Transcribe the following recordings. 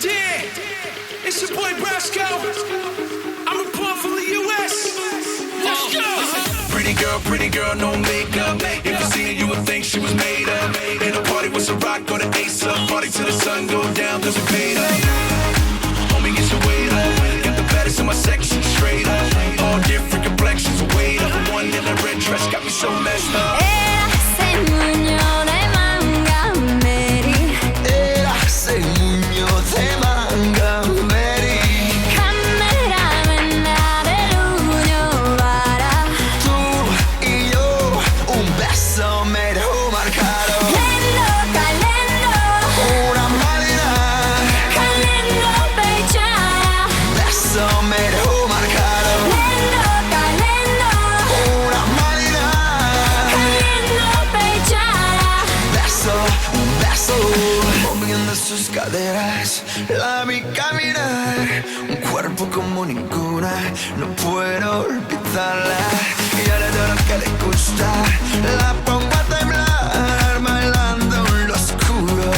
dear. It's your boy Brasco. I'm reporting from the US. Let's go. Pretty girl, no makeup. If you see her, you would think she was made up. In a party with some rock, go to Ace Up. Party till the sun go down, cause we paid up. Homie, get your weight up. Got the baddest in my section, straight up. All different complexions, weight up. One in a red dress got me so messed up. Moviendo sus caderas, la vi caminar, un cuerpo como ninguna, no puedo olvidarla. Y ahora todo lo que le gusta, la pongo a temblar, bailando en lo oscuro,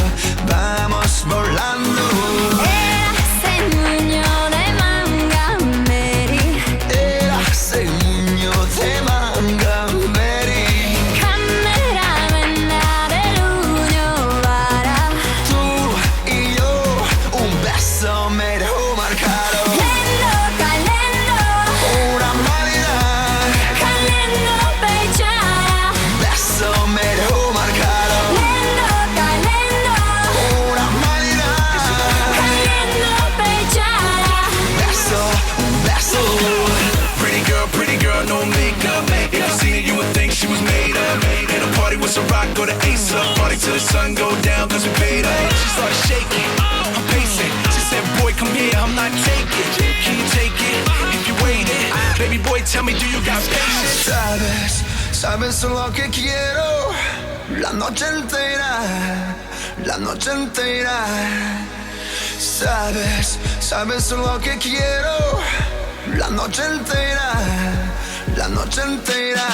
vamos volando. Era ese muño de manga meri, Era ese muño de manga meri. Go to Ace Up, party till the sun go down, cause we paid up. She started shaking, I'm pacing. She said, boy, come here, I'm not taking. Can you take it, if you wait it? Baby boy, tell me, do you got patience? Sabes lo que quiero, la noche entera, la noche entera. Sabes lo que quiero, la noche entera, la noche entera.